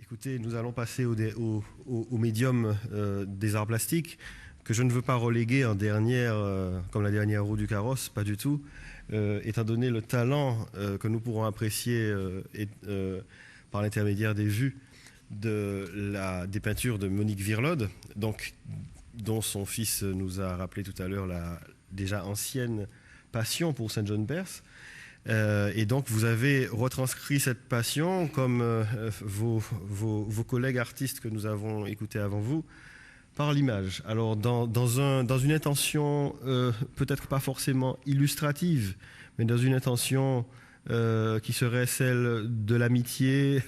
Écoutez, nous allons passer au médium des arts plastiques, que je ne veux pas reléguer en dernière, comme la dernière roue du carrosse, pas du tout, étant donné le talent que nous pourrons apprécier par l'intermédiaire des vues des peintures de Monique Virlode, dont son fils nous a rappelé tout à l'heure la déjà ancienne passion pour Saint John Perse. Et donc, vous avez retranscrit cette passion comme vos collègues artistes que nous avons écoutés avant vous, par l'image. Alors, dans une intention peut-être pas forcément illustrative, mais dans une intention qui serait celle de l'amitié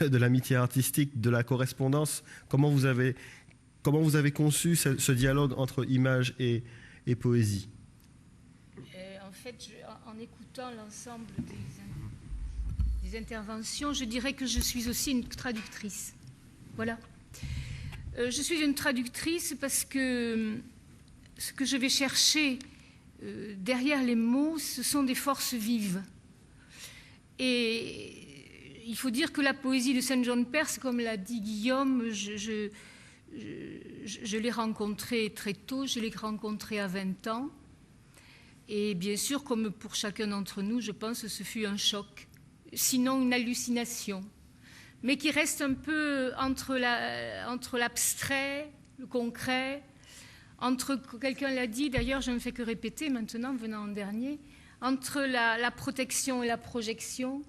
artistique, de la correspondance. Comment vous avez conçu ce dialogue entre image et poésie? En fait, en écoutant l'ensemble des interventions, je dirais que je suis aussi une traductrice. Voilà. Je suis une traductrice parce que ce que je vais chercher derrière les mots, ce sont des forces vives. Et il faut dire que la poésie de Saint John Perse, comme l'a dit Guillaume, je l'ai rencontrée très tôt, je l'ai rencontrée à 20 ans. Et bien sûr, comme pour chacun d'entre nous, je pense que ce fut un choc, sinon une hallucination, mais qui reste un peu entre l'abstrait, le concret, entre, quelqu'un l'a dit, d'ailleurs je ne fais que répéter maintenant, venant en dernier, entre la protection et la projection,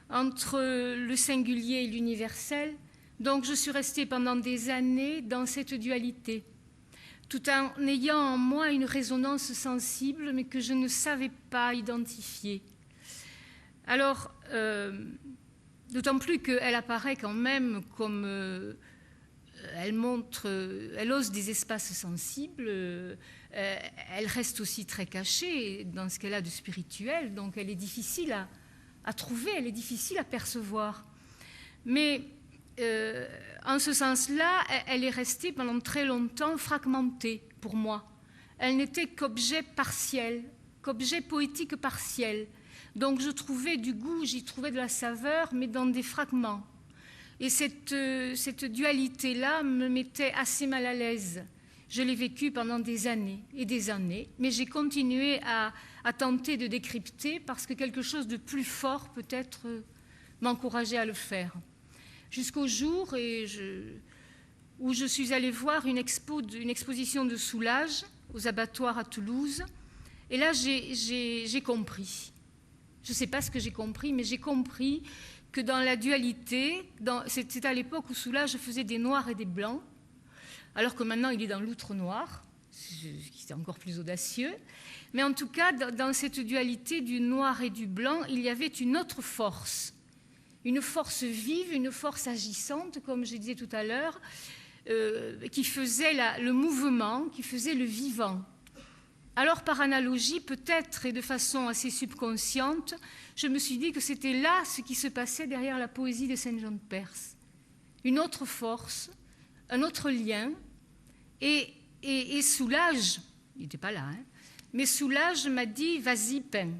entre le singulier et l'universel. Donc je suis restée pendant des années dans cette dualité, tout en ayant en moi une résonance sensible, mais que je ne savais pas identifier. Alors, d'autant plus qu'elle apparaît quand même comme... elle ose des espaces sensibles, elle reste aussi très cachée dans ce qu'elle a de spirituel, donc elle est difficile à trouver, elle est difficile à percevoir. Mais... en ce sens-là, elle est restée pendant très longtemps fragmentée pour moi. Elle n'était qu'objet partiel, qu'objet poétique partiel. Donc je trouvais du goût, j'y trouvais de la saveur, mais dans des fragments. Et cette dualité-là me mettait assez mal à l'aise. Je l'ai vécue pendant des années et des années, mais j'ai continué à tenter de décrypter parce que quelque chose de plus fort peut-être m'encourageait à le faire. Jusqu'au jour où je suis allée voir une exposition de Soulages aux abattoirs à Toulouse. Et là, j'ai compris. Je ne sais pas ce que j'ai compris, mais j'ai compris que dans la dualité, c'était à l'époque où Soulages faisait des noirs et des blancs, alors que maintenant il est dans l'outre noir, qui est encore plus audacieux. Mais en tout cas, dans cette dualité du noir et du blanc, il y avait une autre force. Une force vive, une force agissante, comme je disais tout à l'heure, qui faisait le mouvement, qui faisait le vivant. Alors, par analogie, peut-être, et de façon assez subconsciente, je me suis dit que c'était là ce qui se passait derrière la poésie de Saint John Perse. Une autre force, un autre lien, et Soulages, il n'était pas là, hein, mais Soulages m'a dit « vas-y, peins ».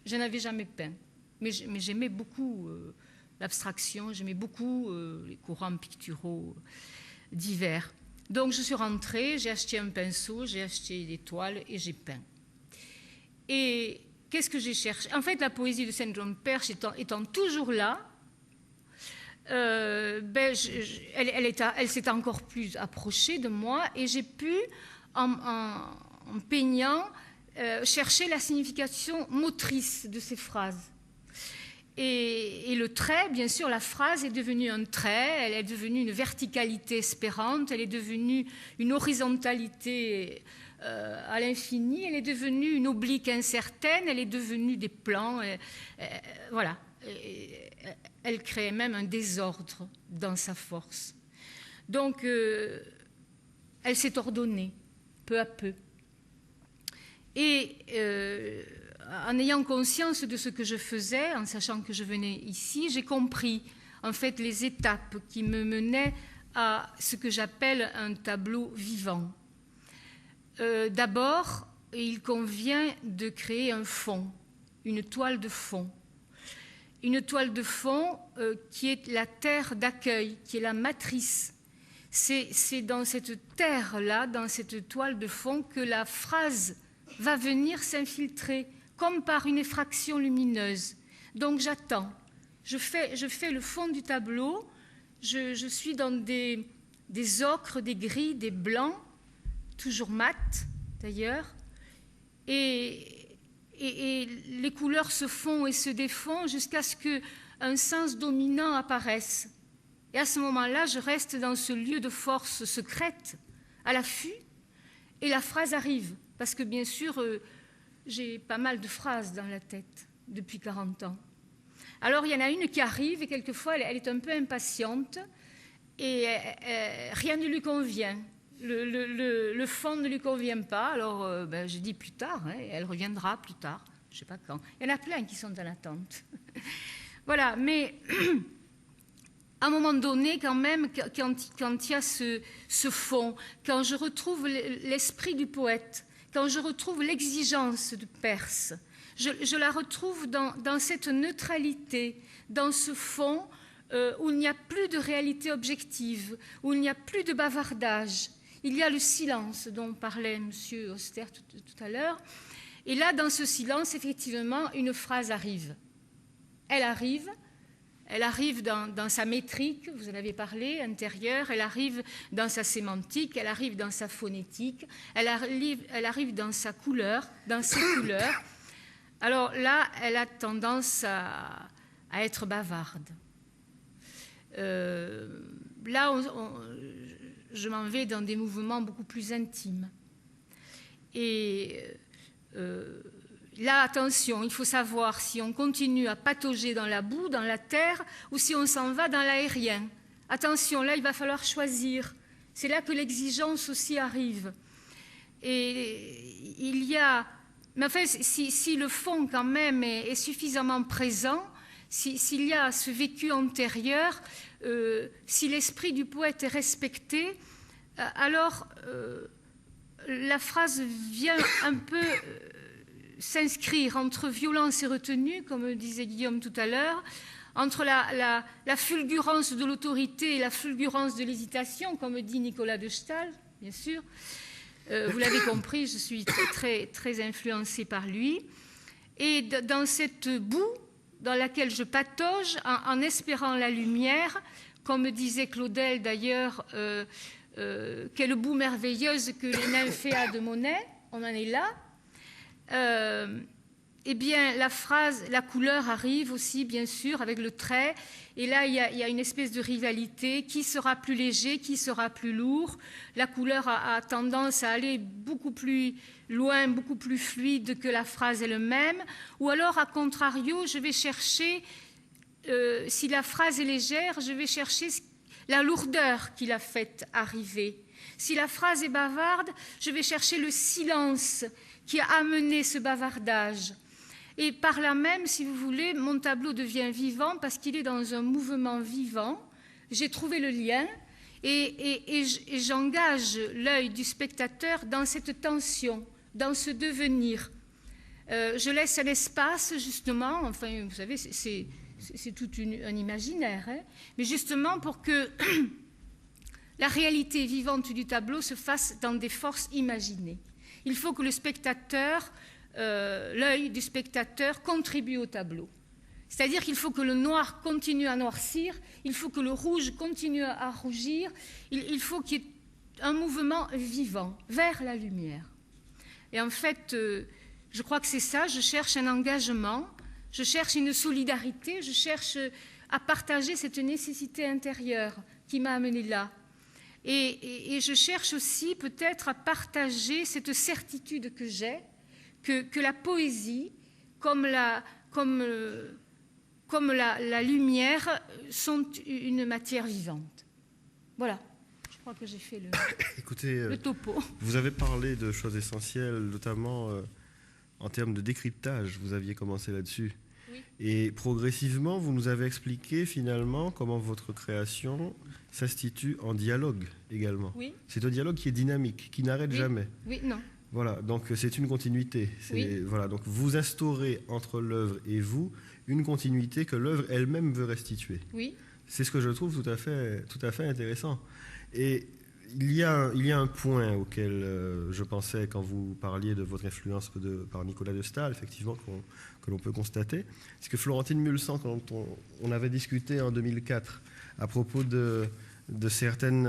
Je n'avais jamais peint, mais j'aimais beaucoup... l'abstraction, j'aimais beaucoup les courants picturaux divers. Donc je suis rentrée, j'ai acheté un pinceau, j'ai acheté des toiles et j'ai peint. Et qu'est-ce que j'ai cherché? En fait, la poésie de Saint John Perse étant toujours là, elle s'est encore plus approchée de moi et j'ai pu, en peignant, chercher la signification motrice de ces phrases. Et le trait, bien sûr, la phrase est devenue un trait, elle est devenue une verticalité espérante, elle est devenue une horizontalité à l'infini, elle est devenue une oblique incertaine, elle est devenue des plans, voilà. Elle crée même un désordre dans sa force. Donc, elle s'est ordonnée, peu à peu. Et... en ayant conscience de ce que je faisais, en sachant que je venais ici, j'ai compris en fait les étapes qui me menaient à ce que j'appelle un tableau vivant. D'abord, il convient de créer un fond, une toile de fond. une toile de fond qui est la terre d'accueil, qui est la matrice. C'est dans cette terre-là, dans cette toile de fond, que la phrase va venir s'infiltrer, comme par une effraction lumineuse. Donc j'attends. Je fais le fond du tableau, je suis dans des ocres, des gris, des blancs, toujours mat d'ailleurs, et les couleurs se font et se défont jusqu'à ce qu'un sens dominant apparaisse. Et à ce moment-là, je reste dans ce lieu de force secrète, à l'affût, et la phrase arrive. Parce que bien sûr, j'ai pas mal de phrases dans la tête depuis 40 ans. Alors il y en a une qui arrive et quelquefois elle est un peu impatiente et rien ne lui convient. Le fond ne lui convient pas, alors je dis plus tard, hein, elle reviendra plus tard, je ne sais pas quand. Il y en a plein qui sont en attente. Voilà, mais à un moment donné, quand même, quand il y a ce fond, quand je retrouve l'esprit du poète, quand je retrouve l'exigence de Perse, je la retrouve dans cette neutralité, dans ce fond où il n'y a plus de réalité objective, où il n'y a plus de bavardage. Il y a le silence dont parlait M. Auster tout à l'heure. Et là, dans ce silence, effectivement, une phrase arrive. Elle arrive dans sa métrique, vous en avez parlé, intérieure, elle arrive dans sa sémantique, elle arrive dans sa phonétique, elle arrive dans sa couleur, dans ses couleurs. Alors là, elle a tendance à être bavarde. Là, je m'en vais dans des mouvements beaucoup plus intimes. Et là, attention, il faut savoir si on continue à patauger dans la boue, dans la terre, ou si on s'en va dans l'aérien. Attention, là, il va falloir choisir. C'est là que l'exigence aussi arrive. Et il y a... Mais enfin, si le fond, quand même, est suffisamment présent, s'il y a ce vécu antérieur, si l'esprit du poète est respecté, alors la phrase vient un peu s'inscrire entre violence et retenue, comme disait Guillaume tout à l'heure, entre la fulgurance de l'autorité et la fulgurance de l'hésitation, comme dit Nicolas de Staël, bien sûr. Vous l'avez compris, je suis très, très influencée par lui. Et dans cette boue dans laquelle je patauge, en espérant la lumière, comme disait Claudel d'ailleurs, quelle boue merveilleuse que les nymphéas de Monet, on en est là. Eh bien, la couleur arrive aussi, bien sûr, avec le trait. Et là, il y a une espèce de rivalité. Qui sera plus léger, qui sera plus lourd? La couleur a tendance à aller beaucoup plus loin, beaucoup plus fluide que la phrase elle-même. Ou alors, à contrario, je vais chercher, si la phrase est légère, je vais chercher la lourdeur qui l'a fait arriver. Si la phrase est bavarde, je vais chercher le silence qui a amené ce bavardage. Et par là même, si vous voulez, mon tableau devient vivant parce qu'il est dans un mouvement vivant. J'ai trouvé le lien et j'engage l'œil du spectateur dans cette tension, dans ce devenir. Je laisse un espace, justement, enfin, vous savez, c'est tout un imaginaire, hein, mais justement pour que la réalité vivante du tableau se fasse dans des forces imaginées. Il faut que le spectateur... l'œil du spectateur contribue au tableau. C'est-à-dire qu'il faut que le noir continue à noircir, il faut que le rouge continue à rougir, il faut qu'il y ait un mouvement vivant vers la lumière. Et en fait, je crois que c'est ça, je cherche un engagement, je cherche une solidarité, je cherche à partager cette nécessité intérieure qui m'a amenée là. Et je cherche aussi peut-être à partager cette certitude que j'ai, que la poésie, comme la lumière, sont une matière vivante. Voilà, je crois que j'ai fait le topo. Vous avez parlé de choses essentielles, notamment en termes de décryptage, vous aviez commencé là-dessus. Oui. Et progressivement, vous nous avez expliqué finalement comment votre création s'institue en dialogue également. Oui. C'est un dialogue qui est dynamique, qui n'arrête jamais. Oui, non. Voilà, donc c'est une continuité. Oui. Voilà, donc vous instaurez entre l'œuvre et vous une continuité que l'œuvre elle-même veut restituer. Oui. C'est ce que je trouve tout à fait intéressant. Et il y a un point auquel je pensais quand vous parliez de votre influence par Nicolas de Staël, effectivement, que l'on peut constater. C'est que Florentine Mulsan, quand on avait discuté en 2004 à propos de certaines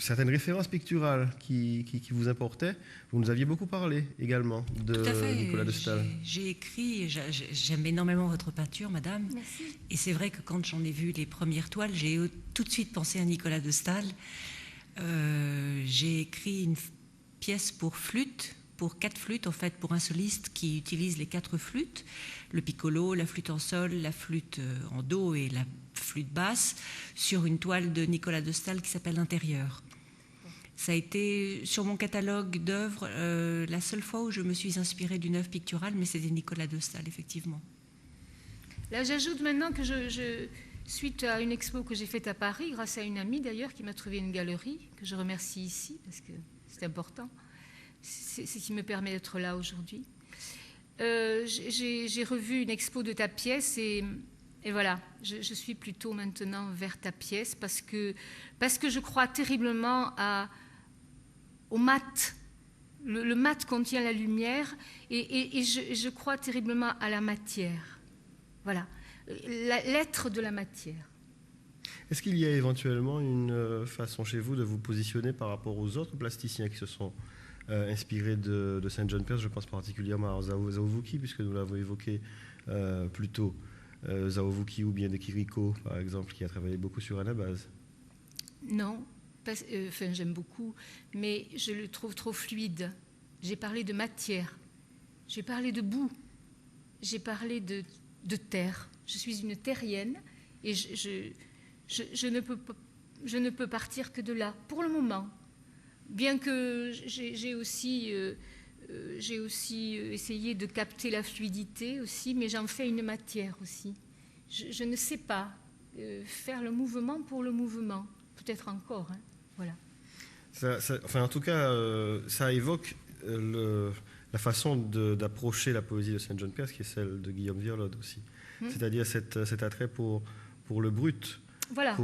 références picturales qui vous importaient, vous nous aviez beaucoup parlé également de Tout à fait. Nicolas de Staël. J'ai écrit, j'aime énormément votre peinture, madame. Merci. Et c'est vrai que quand j'en ai vu les premières toiles, j'ai tout de suite pensé à Nicolas de Staël. J'ai écrit une pièce pour flûte, pour 4 flûtes, en fait, pour un soliste qui utilise les 4 flûtes, le piccolo, la flûte en sol, la flûte en do et la flûte basse, sur une toile de Nicolas de Staël qui s'appelle Intérieur. Ça a été, sur mon catalogue d'œuvres, la seule fois où je me suis inspirée d'une œuvre picturale, mais c'était Nicolas de Staël, effectivement. Là, j'ajoute maintenant que suite à une expo que j'ai faite à Paris, grâce à une amie d'ailleurs, qui m'a trouvé une galerie, que je remercie ici, parce que c'est important. C'est ce qui me permet d'être là aujourd'hui. J'ai revu une expo de ta pièce et voilà, je suis plutôt maintenant vers ta pièce parce que je crois terriblement au mat. Le mat contient la lumière et je crois terriblement à la matière. Voilà, l'être de la matière. Est-ce qu'il y a éventuellement une façon chez vous de vous positionner par rapport aux autres plasticiens qui se sont inspirés de Saint John Perse? Je pense particulièrement à Zhao Wuqi, puisque nous l'avons évoqué plus tôt. Zhao Wuqi ou bien de Kiriko, par exemple, qui a travaillé beaucoup sur Anabase. Non, enfin j'aime beaucoup, mais je le trouve trop fluide. J'ai parlé de matière, j'ai parlé de boue, j'ai parlé de terre. Je suis une terrienne et je ne peux partir que de là, pour le moment. Bien que j'ai aussi essayé de capter la fluidité aussi, mais j'en fais une matière aussi. Je ne sais pas faire le mouvement pour le mouvement. Peut-être encore, hein. Voilà. En tout cas, ça évoque la façon d'approcher la poésie de Saint John Perse, qui est celle de Guillaume Virlode aussi. C'est-à-dire cet attrait pour le brut. Voilà.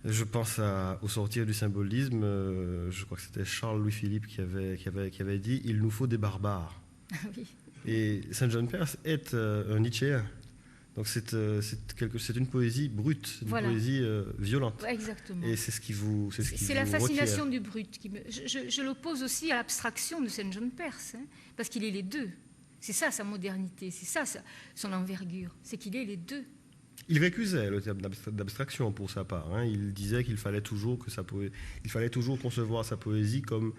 Je pense au sortir du symbolisme, je crois que c'était Charles-Louis Philippe qui avait dit « Il nous faut des barbares ». Oui. Et Saint John Perse est un Nietzschéen. Donc c'est une poésie brute, une poésie violente. Ouais, exactement. Et c'est ce qui vous C'est la fascination du brut. Je l'oppose aussi à l'abstraction de Saint John Perse, hein, parce qu'il est les deux. C'est ça sa modernité, c'est ça son envergure, c'est qu'il est les deux. Il récusait le terme d'abstraction pour sa part. Hein. Il disait qu'il fallait toujours concevoir sa poésie comme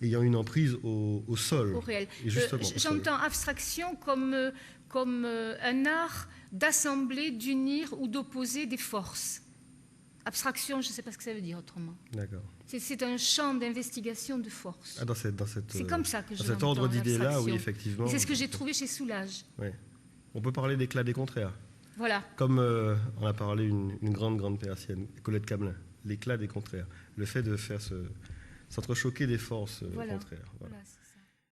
ayant une emprise au sol. Au réel. J'entends abstraction comme un art d'assembler, d'unir ou d'opposer des forces. Abstraction, je ne sais pas ce que ça veut dire autrement. D'accord. C'est un champ d'investigation de force. Ah, c'est comme ça que je dans cet ordre d'idées-là, oui, effectivement. Et c'est ce que j'ai trouvé chez Soulage. Oui. On peut parler d'éclat des contraires. Voilà. Comme on a parlé une grande persienne, Colette Camelin, l'éclat des contraires. Le fait de faire s'entrechoquer des forces contraires. Voilà.